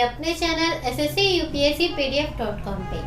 अपने channel sscupscpdf.com पे।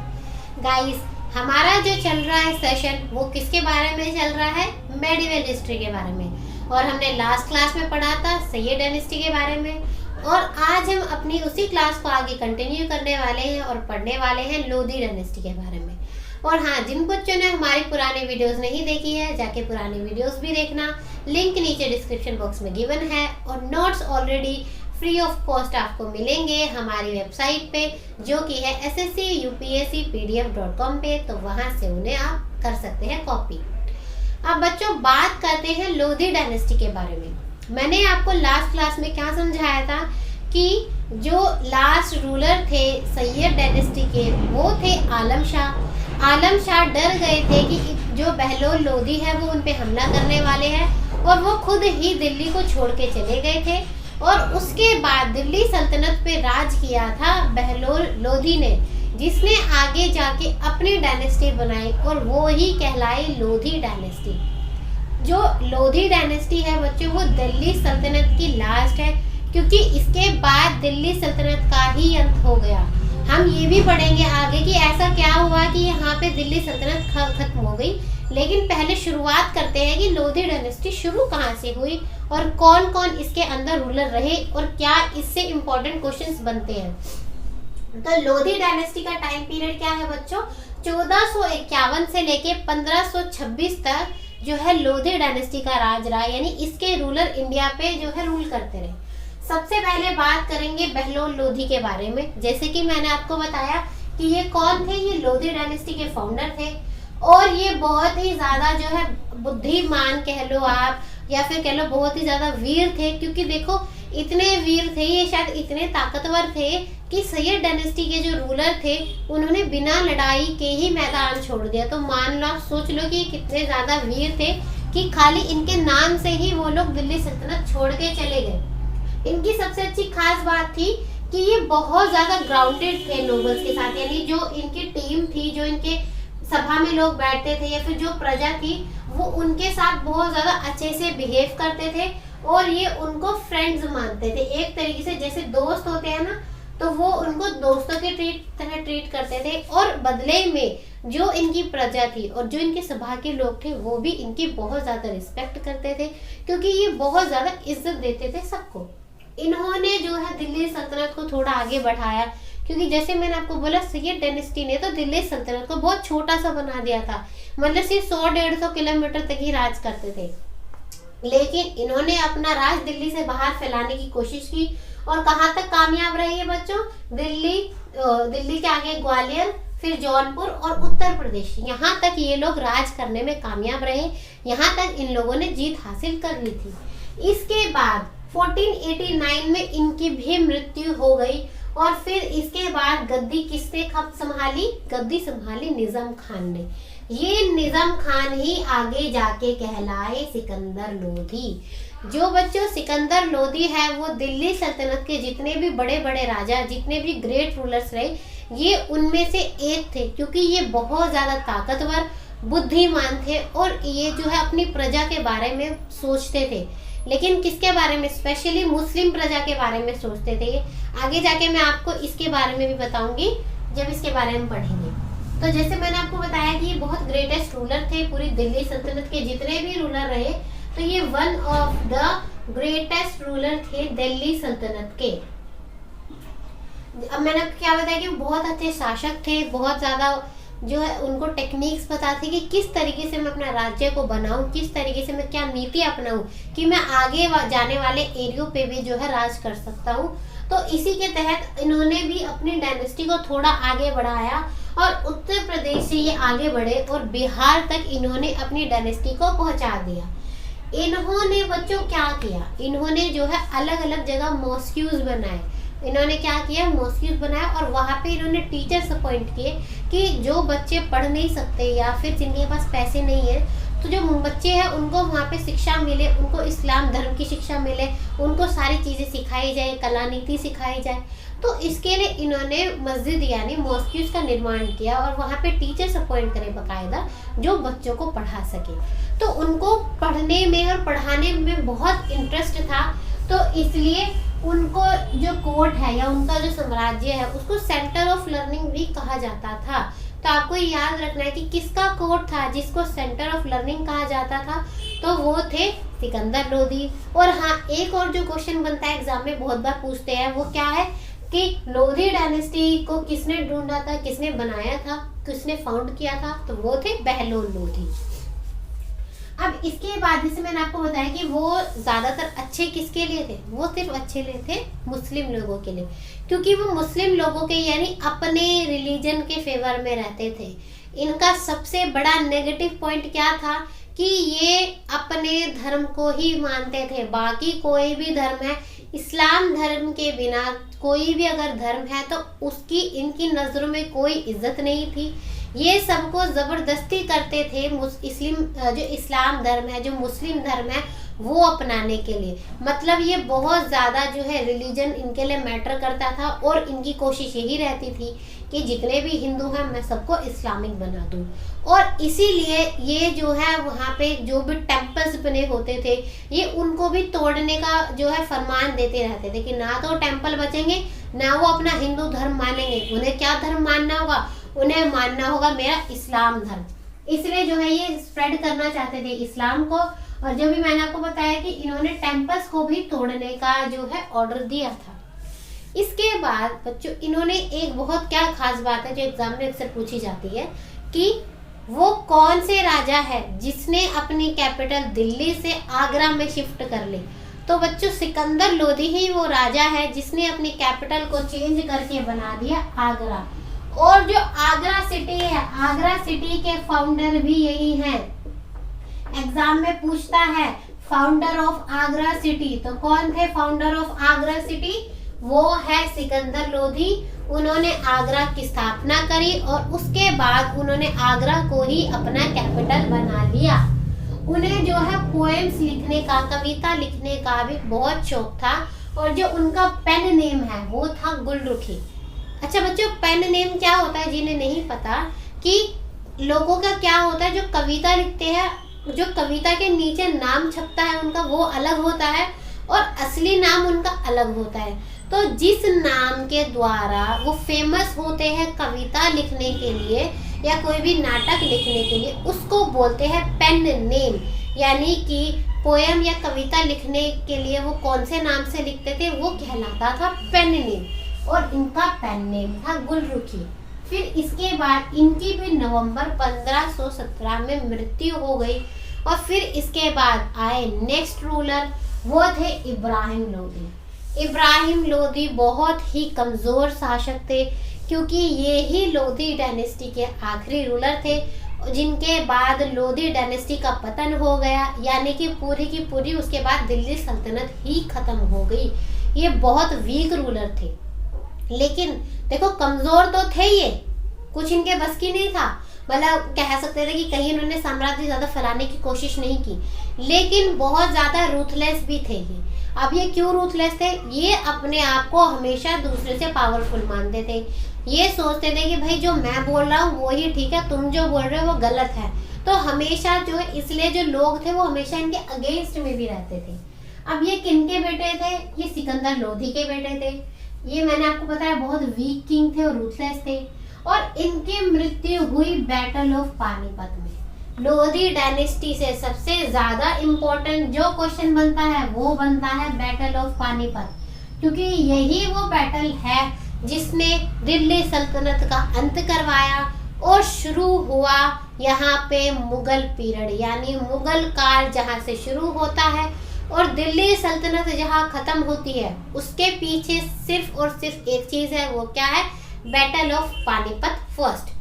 Guys, हमारा जो चल रहा है सेशन वो किसके बारे में चल रहा है? मेडिवल हिस्ट्री के बारे में। और हमने लास्ट क्लास में पढ़ा था सैयद डायनेस्टी के बारे में, और आज हम अपनी उसी क्लास को आगे कंटिन्यू करने वाले हैं और पढ़ने वाले हैं लोधी डायनेस्टी के बारे में। और हाँ, जिन बच्चों ने हमारी पुरानी वीडियोस नहीं देखी है, जाके पुरानी वीडियोस भी देखना, लिंक नीचे डिस्क्रिप्शन बॉक्स में गिवन है। और notes already free of cost आपको मिलेंगे हमारी वेबसाइट पे, जो कि है sscupscpdf.com पे, तो वहां से उन्हें आप कर सकते हैं कॉपी। अब बच्चों, बात करते हैं लोधी डायनेस्टी के बारे में। मैंने आपको लास्ट क्लास में क्या समझाया था कि जो लास्ट रूलर थे सैयद डायनेस्टी के, वो थे आलम शाह। आलम शाह डर गए थे कि जो बहलोल लोधी है वो उन पे हमला करने वाले हैं, और वो खुद ही दिल्ली को छोड़ के चले गए थे। और उसके बाद दिल्ली सल्तनत पे राज किया था बहलोल लोधी ने, जिसने आगे जाके अपनी डायनेस्टी बनाई, और वो ही कहलाई लोधी डायनेस्टी। जो लोधी डायनेस्टी है बच्चों, वो दिल्ली सल्तनत की लास्ट है, क्योंकि इसके बाद दिल्ली सल्तनत का ही अंत हो गया। हम ये भी पढ़ेंगे आगे कि ऐसा क्या हुआ कि यहाँ पे दिल्ली सल्तनत खत्म हो गई। लेकिन पहले शुरुआत करते हैं कि लोधी डायनेस्टी शुरू कहाँ से हुई और कौन कौन इसके अंदर रूलर रहे, और क्या इससे इम्पोर्टेंट क्वेश्चंस बनते हैं। तो लोधी डायनेस्टी का टाइम पीरियड क्या है बच्चों? 1451 से लेके 1526 तक जो है लोधी डायनेस्टी का राज रहा, यानी इसके रूलर इंडिया पे जो है रूल करते रहे। सबसे पहले बात करेंगे बहलोल लोधी के बारे में। जैसे कि मैंने आपको बताया कि ये कौन थे, ये लोधी डायनेस्टी के फाउंडर थे, और ये बहुत ही ज्यादा जो है बुद्धिमान कह लो आप, या फिर कह लो बहुत ही ज्यादा वीर थे। क्योंकि देखो, इतने वीर थे, ये शायद इतने ताकतवर थे कि सैयद डायनेस्टी के जो रूलर थे उन्होंने बिना लड़ाई के ही मैदान छोड़ दिया। तो मान लो, सोच लो कि कितने ज्यादा वीर थे कि खाली इनके नाम से ही वो लोग दिल्ली सल्तनत छोड़ के चले गए। इनकी सबसे अच्छी खास बात थी कि ये बहुत ज्यादा ग्राउंडेड थे नोबल्स के साथ, यानी जो इनकी टीम थी, जो इनके सभा में लोग बैठते थे या फिर जो प्रजा थी, वो उनके साथ बहुत ज्यादा अच्छे से बिहेव करते थे, और ये उनको फ्रेंड्स मानते थे। एक तरीके से जैसे दोस्त होते हैं ना, तो वो उनको दोस्तों के तरह ट्रीट करते थे। और बदले में जो इनकी प्रजा थी और जो इनके सभा के लोग थे, वो भी इनकी बहुत ज्यादा रिस्पेक्ट करते थे, क्योंकि ये बहुत ज्यादा इज्जत देते थे सबको। इन्होंने जो है दिल्ली सल्तनत को थोड़ा आगे बढ़ाया, क्योंकि जैसे मैंने आपको बोला, सैयद डायनेस्टी ने तो दिल्ली सल्तनत को बहुत छोटा सा बना दिया था, मतलब सिर्फ 100-150 किलोमीटर तक ही राज करते थे। लेकिन इन्होंने अपना राज दिल्ली से बाहर फैलाने की कोशिश की, और कहाँ तक कामयाब रहे हैं बच्चों? दिल्ली के आगे ग्वालियर, फिर जौनपुर और उत्तर प्रदेश, यहाँ तक ये लोग राज करने में कामयाब रहे। यहाँ तक इन लोगों ने जीत हासिल कर ली थी। इसके बाद 1489 में इनकी भी मृत्यु हो गई, और फिर इसके बाद गद्दी किसने संभाली? गद्दी संभाली निजाम खान ने। ये निजाम खान ही आगे जाके कहलाए सिकंदर लोधी। जो बच्चों सिकंदर लोधी है, वो दिल्ली सल्तनत के जितने भी बड़े बड़े राजा, जितने भी ग्रेट रूलर्स रहे, ये उनमें से एक थे, क्योंकि ये बहुत ज्यादा ताकतवर, बुद्धिमान थे, और ये जो है अपनी प्रजा के बारे में सोचते थे। लेकिन किसके बारे में? स्पेशली मुस्लिम प्रजा के बारे में सोचते थे। आगे जाके मैं आपको इसके बारे में भी बताऊंगी जब इसके बारे में पढ़ेंगे। तो जैसे मैंने आपको बताया कि ये बहुत ग्रेटेस्ट रूलर थे, पूरी दिल्ली सल्तनत के जितने भी रूलर रहे, तो ये one of the greatest ruler थे दिल्ली सल्तनत के। अब मैंने आपको क्या बताया कि वो बहुत अच्छे शासक थे, बहुत ज्यादा जो है उनको टेक्निक्स पता थी कि किस तरीके से मैं अपना राज्य को बनाऊं, किस तरीके से मैं क्या नीति अपनाऊं कि मैं आगे जाने वाले एरियो पे भी जो है राज कर सकता हूं। तो इसी के तहत इन्होंने भी अपनी डायनेस्टी को थोड़ा आगे बढ़ाया, और उत्तर प्रदेश से ये आगे बढ़े और बिहार तक इन्होंने अपनी डायनेस्टी को पहुंचा दिया। इन्होंने बच्चों क्या किया? इन्होंने जो है अलग अलग जगह मॉस्क्यूज बनाए। इन्होंने क्या किया? मॉस्क्यूज बनाया, और वहाँ पे इन्होंने टीचर्स अपॉइंट किए कि जो बच्चे पढ़ नहीं सकते या फिर जिनके पास पैसे नहीं है, तो जो बच्चे हैं उनको वहाँ पे शिक्षा मिले, उनको इस्लाम धर्म की शिक्षा मिले, उनको सारी चीज़ें सिखाई जाए, कला नीति सिखाई जाए। तो इसके लिए इन्होंने मस्जिद यानी मॉस्क्यूज का निर्माण किया, और वहाँ पे टीचर्स अपॉइंट करें बाकायदा, जो बच्चों को पढ़ा सके। तो उनको पढ़ने में और पढ़ाने में बहुत इंटरेस्ट था, तो इसलिए उनको जो कोर्ट है या उनका जो साम्राज्य है उसको सेंटर ऑफ लर्निंग भी कहा जाता था। तो आपको याद रखना है कि किसका कोर्ट था जिसको सेंटर ऑफ लर्निंग कहा जाता था, तो वो थे सिकंदर लोधी। और हाँ, एक और जो क्वेश्चन बनता है एग्जाम में बहुत बार पूछते हैं, वो क्या है कि लोधी डायनेस्टी को किसने ढूंढा था, किसने बनाया था, किसने फाउंड किया था, तो वो थे बहलोल लोधी। अब इसके बाद जैसे मैंने आपको बताया कि वो ज्यादातर अच्छे किसके लिए थे, वो सिर्फ अच्छे लिए थे मुस्लिम लोगों के लिए, क्योंकि वो मुस्लिम लोगों के यानी अपने रिलीजन के फेवर में रहते थे। इनका सबसे बड़ा नेगेटिव पॉइंट क्या था कि ये अपने धर्म को ही मानते थे, बाकी कोई भी धर्म है, इस्लाम धर्म के बिना कोई भी अगर धर्म है तो उसकी इनकी नजरों में कोई इज्जत नहीं थी। ये सबको जबरदस्ती करते थे जो इस्लाम धर्म है, जो मुस्लिम धर्म है, वो अपनाने के लिए। मतलब ये बहुत ज्यादा जो है रिलीजन इनके लिए मैटर करता था और इनकी कोशिश यही रहती थी कि जितने भी हिंदू हैं मैं सबको इस्लामिक बना दूं। और इसीलिए ये जो है वहाँ पे जो भी टेम्पल्स बने होते थे ये उनको भी तोड़ने का जो है फरमान देते रहते थे कि ना तो टेम्पल बचेंगे ना वो अपना हिंदू धर्म मानेंगे। उन्हें क्या धर्म मानना होगा, उन्हें मानना होगा मेरा इस्लाम धर्म। इसलिए जो है ये स्प्रेड करना चाहते थे इस्लाम को। और जो भी मैंने आपको बताया कि इन्होंने टेम्पल्स को भी तोड़ने का जो है ऑर्डर दिया था। इसके बाद बच्चों इन्होंने एक बहुत क्या खास बात है जो एग्जाम में अक्सर पूछी जाती है कि वो कौन से राजा है जिसने अपनी कैपिटल दिल्ली से आगरा में शिफ्ट कर ली। तो बच्चों सिकंदर लोधी ही वो राजा है जिसने अपनी कैपिटल को चेंज करके बना दिया आगरा। और जो आगरा सिटी है, आगरा सिटी के फाउंडर भी यही हैं। एग्जाम में पूछता है फाउंडर ऑफ आगरा सिटी, तो कौन थे फाउंडर ऑफ आगरा सिटी, वो है सिकंदर लोधी। उन्होंने आगरा की स्थापना करी और उसके बाद उन्होंने आगरा को ही अपना कैपिटल बना लिया। उन्हें जो है पोएम्स लिखने का, कविता लिखने का भी बहुत शौक था और जो उनका पेन नेम है वो था गुलरुखी। अच्छा बच्चों, पेन नेम क्या होता है जिन्हें नहीं पता कि लोगों का क्या होता है, जो कविता लिखते हैं जो कविता के नीचे नाम छपता है उनका वो अलग होता है और असली नाम उनका अलग होता है। तो जिस नाम के द्वारा वो फेमस होते हैं कविता लिखने के लिए या कोई भी नाटक लिखने के लिए उसको बोलते हैं पेन नेम। यानी कि पोएम या कविता लिखने के लिए वो कौन से नाम से लिखते थे वो कहलाता था पेन नेम और इनका पेन नेम था गुलरुखी। फिर इसके बाद इनकी भी नवंबर 1517 में मृत्यु हो गई और फिर इसके बाद आए नेक्स्ट रूलर, वो थे इब्राहिम लोधी। इब्राहिम लोधी बहुत ही कमज़ोर शासक थे क्योंकि ये ही लोधी डायनेस्टी के आखिरी रूलर थे जिनके बाद लोधी डायनेस्टी का पतन हो गया, यानी कि पूरी की पूरी उसके बाद दिल्ली सल्तनत ही खत्म हो गई। ये बहुत वीक रूलर थे, लेकिन देखो कमज़ोर तो थे ये, कुछ इनके बस की नहीं था। मतलब कह सकते थे कि कहीं इन्होंने साम्राज्य ज़्यादा फैलाने की कोशिश नहीं की, लेकिन बहुत ज़्यादा रूथलेस भी थे ये। अब ये क्यों रूथलेस थे, ये अपने आप को हमेशा दूसरे से पावरफुल मानते थे। ये सोचते थे कि भाई जो मैं बोल रहा हूँ वो ही ठीक है, तुम जो बोल रहे हो वो गलत है। तो हमेशा जो है इसलिए जो लोग थे वो हमेशा इनके अगेंस्ट में भी रहते थे। अब ये किन के बेटे थे, ये सिकंदर लोधी के बेटे थे। ये मैंने आपको बताया बहुत वीक किंग थे और रूथलेस थे और इनकी मृत्यु हुई बैटल ऑफ पानीपत में। लोधी डायनेस्टी से सबसे ज्यादा इम्पोर्टेंट जो क्वेश्चन बनता है वो बनता है बैटल ऑफ पानीपत, क्योंकि यही वो बैटल है जिसने दिल्ली सल्तनत का अंत करवाया और शुरू हुआ यहाँ पे मुगल पीरियड, यानी मुगल काल जहाँ से शुरू होता है और दिल्ली सल्तनत जहाँ खत्म होती है उसके पीछे सिर्फ और सिर्फ एक चीज है, वो क्या है, battle of Panipat first.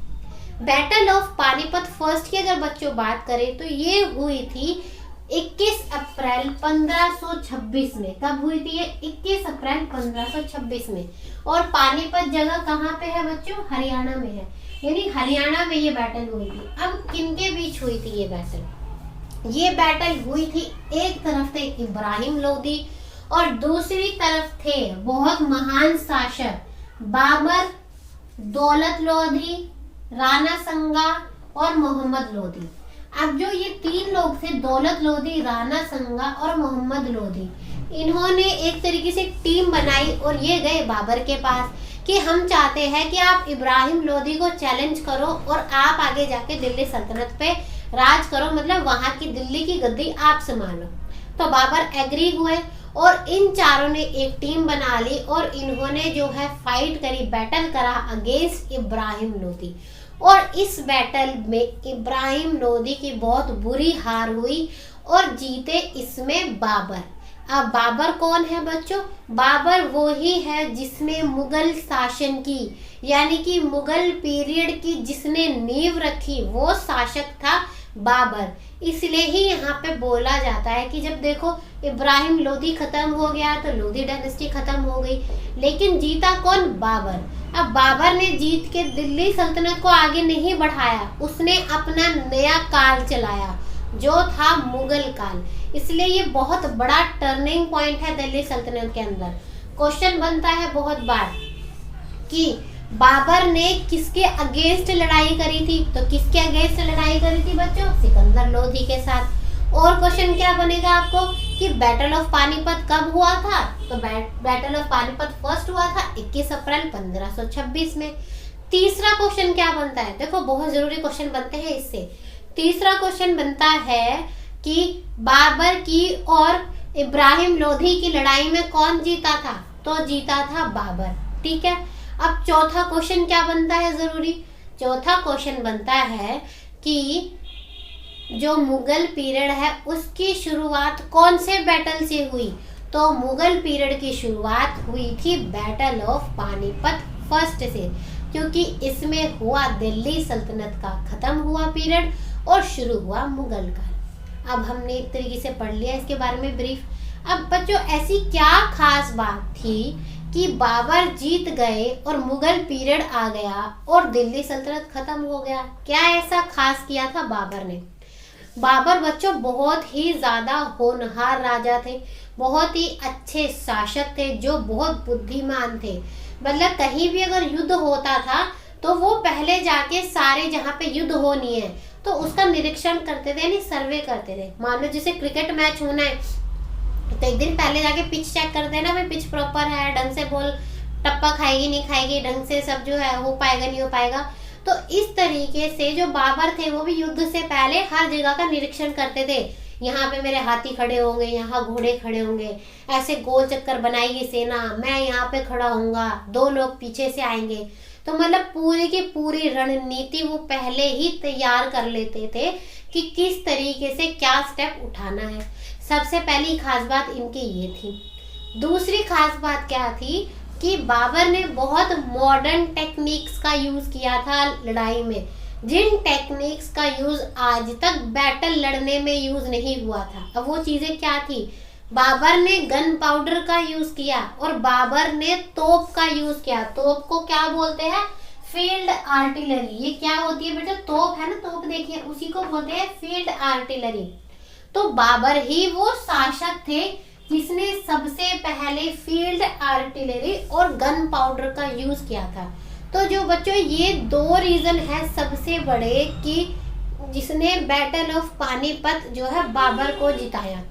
Battle of Panipat first की अगर बच्चों बात करें तो ये हुई थी 21 अप्रैल 1526 में। कब हुई थी ये, 21 अप्रैल 1526 में। और पानीपत जगह कहाँ पे है बच्चों, हरियाणा में है, यानी हरियाणा में ये बैटल हुई थी। अब किनके बीच हुई थी ये बैटल, ये बैटल हुई थी एक तरफ थे इब्राहिम लोधी और दूसरी तरफ थे बहुत महान शासक बाबर, दौलत लोधी, राणा संगा और मोहम्मद लोधी। अब जो ये तीन लोग थे, दौलत लोधी, राणा संगा और मोहम्मद लोधी, इन्होंने एक तरीके से टीम बनाई और ये गए बाबर के पास कि हम चाहते हैं कि आप इब्राहिम लोदी को चैलेंज करो और आप आगे जाके दिल्ली सल्तनत पे राज करो, मतलब वहां की दिल्ली की गद्दी आप संभालो। तो बाबर एग्री हुए और इन चारों ने एक टीम बना ली और इन्होंने जो है फाइट करी, बैटल करा अगेंस्ट इब्राहिम लोदी। और इस बैटल में इब्राहिम लोदी की बहुत बुरी हार हुई और जीते इसमें बाबर। अब बाबर कौन है बच्चों? बाबर वो ही है जिसने मुगल शासन की, यानी कि मुगल पीरियड की जिसने नींव रखी, वो शासक था बाबर। इसलिए ही यहाँ पे बोला जाता है कि जब देखो इब्राहिम लोदी खत्म हो गया तो लोदी डायनेस्टी खत्म हो गई, लेकिन जीता कौन? बाबर। अब बाबर ने जीत के दिल्ली सल्तनत को आगे नहीं बढ़ाया, उसने अपना नया काल चलाया जो था मुगल काल। इसलिए ये बहुत बड़ा टर्निंग पॉइंट है दिल्ली सल्तनत के अंदर। क्वेश्चन बनता है बहुत बार कि बाबर ने किसके अगेंस्ट लड़ाई करी थी? तो किसके अगेंस्ट लड़ाई करी थी बच्चों? सिकंदर लोधी के साथ। और क्वेश्चन क्या बनेगा आपको कि बैटल ऑफ पानीपत कब हुआ था? तो बैटल ऑफ पानीपत फर्स्ट हुआ था 21 अप्रैल 1526 में। तीसरा क्वेश्चन क्या बनता है? देखो बहुत जरूरी क्वेश्चन बनते हैं इससे। तीसरा क्वेश्चन बनता है कि बाबर की और इब्राहिम लोधी की लड़ाई में कौन जीता था? तो जीता था बाबर। ठीक है, अब चौथा क्वेश्चन क्या बनता है जरूरी? चौथा क्वेश्चन बनता है कि जो मुगल पीरियड है उसकी शुरुआत कौन से बैटल से हुई? तो मुगल पीरियड की शुरुआत हुई थी बैटल ऑफ पानीपत फर्स्ट से, क्योंकि इसमें हुआ दिल्ली सल्तनत का खत्म हुआ पीरियड और शुरू हुआ मुगल काल। अब हमने एक तरीके से पढ़ लिया इसके बारे में ब्रीफ। अब बच्चों ऐसी क्या खास बात थी कि बाबर जीत गए और मुगल पीरियड आ गया और दिल्ली सल्तनत खत्म हो गया? क्या ऐसा खास किया था बाबर ने? बाबर बच्चों बहुत ही ज्यादा होनहार राजा थे, बहुत ही अच्छे शासक थे जो बहुत बुद्धिमान थे। मतलब कहीं भी अगर युद्ध होता था तो वो पहले जाके सारे जहाँ पे युद्ध होनी है तो उसका निरीक्षण करते थे, यानी सर्वे करते थे। मान लो जैसे क्रिकेट मैच होना है तो एक दिन पहले जाके पिच चेक करते हैं ना, भाई पिच प्रॉपर है, ढंग से बॉल टप्पा खाएगी नहीं खाएगी, ढंग से सब जो है हो पाएगा नहीं हो पाएगा। तो इस तरीके से जो बाबर थे वो भी युद्ध से पहले हर जगह का निरीक्षण करते थे। यहाँ पे मेरे हाथी खड़े होंगे, यहाँ घोड़े खड़े होंगे, ऐसे गोल चक्कर बनाएगी सेना, मैं यहाँ पे खड़ा होऊंगा, 2 लोग पीछे से आएंगे। तो मतलब पूरी की पूरी रणनीति वो पहले ही तैयार कर लेते थे कि किस तरीके से क्या स्टेप उठाना है। सबसे पहली खास बात इनकी ये थी। दूसरी खास बात क्या थी कि बाबर ने बहुत मॉडर्न टेक्निक्स का यूज किया था लड़ाई में, जिन टेक्निक्स का यूज आज तक बैटल लड़ने में यूज नहीं हुआ था। अब वो चीजें क्या थी? बाबर ने गन पाउडर का यूज किया और बाबर ने तोप का यूज किया। तोप को क्या बोलते हैं? Field artillery. ये क्या होती है बेटा? तोप है ना, तोप देखिए, उसी को बोलते हैं फील्ड आर्टिलरी। तो बाबर ही वो शासक थे जिसने सबसे पहले फील्ड आर्टिलरी और गन पाउडर का यूज किया था। तो जो बच्चों ये 2 रीजन है सबसे बड़े कि जिसने बैटल ऑफ पानीपत जो है बाबर को जिताया,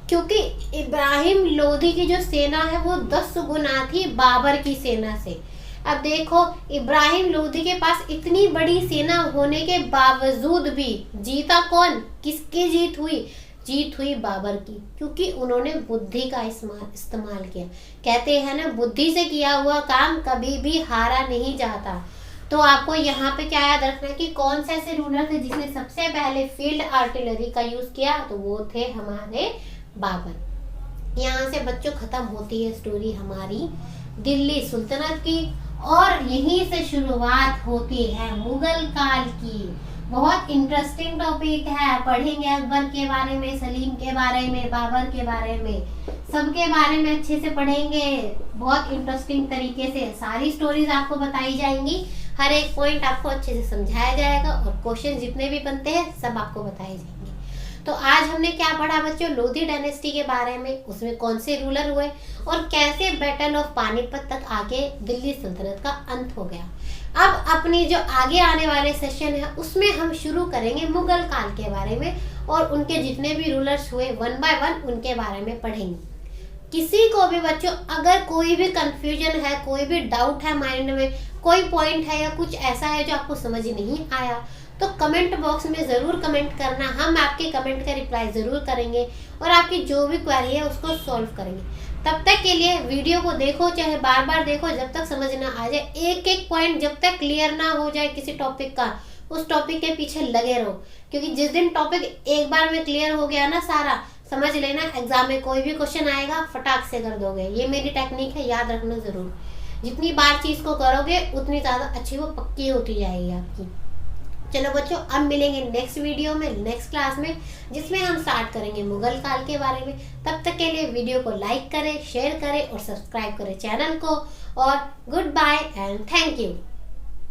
क्योंकि इब्राहिम लोधी की जो सेना है वो 10 गुना थी बाबर की सेना से। अब देखो इब्राहिम लोधी के पास इतनी बड़ी सेना होने के बावजूद भी जीता कौन? किसकी जीत हुई? जीत हुई बाबर की, क्योंकि उन्होंने बुद्धि का इस्तेमाल किया। कहते हैं ना, बुद्धि से किया हुआ काम कभी भी हारा नहीं जाता। तो आपको यहाँ पे क्या याद रखना है कि कौन से ऐसे रूलर थे जिसने सबसे पहले फील्ड आर्टिलरी का यूज किया? तो वो थे हमारे बाबर। यहाँ से बच्चों खत्म होती है स्टोरी हमारी दिल्ली सुल्तनत की और यहीं से शुरुआत होती है मुगल काल की। बहुत इंटरेस्टिंग टॉपिक है, पढ़ेंगे अकबर के बारे में, सलीम के बारे में, बाबर के बारे में, सबके बारे में अच्छे से पढ़ेंगे। बहुत इंटरेस्टिंग तरीके से सारी स्टोरीज आपको बताई जाएंगी, हर एक पॉइंट आपको अच्छे से समझाया जाएगा और क्वेश्चन जितने भी बनते हैं सब आपको बताए जाएंगे। तो आज हमने क्या पढ़ा बच्चों? लोधी डायनेस्टी के बारे में, उसमें कौन से रूलर हुए और कैसे बैटल ऑफ पानीपत तक आके दिल्ली सल्तनत का अंत हो गया। अब अपनी जो आगे आने वाले सेशन है उसमें हम शुरू करेंगे मुगल काल के बारे में और उनके जितने भी रूलर्स हुए 1 बाय 1 उनके बारे में पढ़ेंगे। किसी को भी बच्चों अगर कोई भी कंफ्यूजन है, कोई भी डाउट है माइंड में, कोई पॉइंट है या कुछ ऐसा है जो आपको समझ नहीं आया, तो कमेंट बॉक्स में ज़रूर कमेंट करना। हम आपके कमेंट का रिप्लाई ज़रूर करेंगे और आपकी जो भी क्वेरी है उसको सॉल्व करेंगे। तब तक के लिए वीडियो को देखो, चाहे बार बार देखो, जब तक समझ ना आ जाए, एक एक पॉइंट जब तक क्लियर ना हो जाए किसी टॉपिक का, उस टॉपिक के पीछे लगे रहो। क्योंकि जिस दिन टॉपिक एक बार में क्लियर हो गया ना सारा, समझ लेना एग्जाम में कोई भी क्वेश्चन आएगा फटाक से कर दोगे। ये मेरी टेक्निक है, याद रखना जरूर। जितनी बार चीज को करोगे उतनी ज्यादा अच्छी वो पक्की होती जाएगी आपकी। चलो बच्चों, अब मिलेंगे नेक्स्ट वीडियो में, नेक्स्ट क्लास में, जिसमें हम स्टार्ट करेंगे मुगल काल के बारे में। तब तक के लिए वीडियो को लाइक करें, शेयर करें और सब्सक्राइब करें चैनल को। और goodbye and thank you.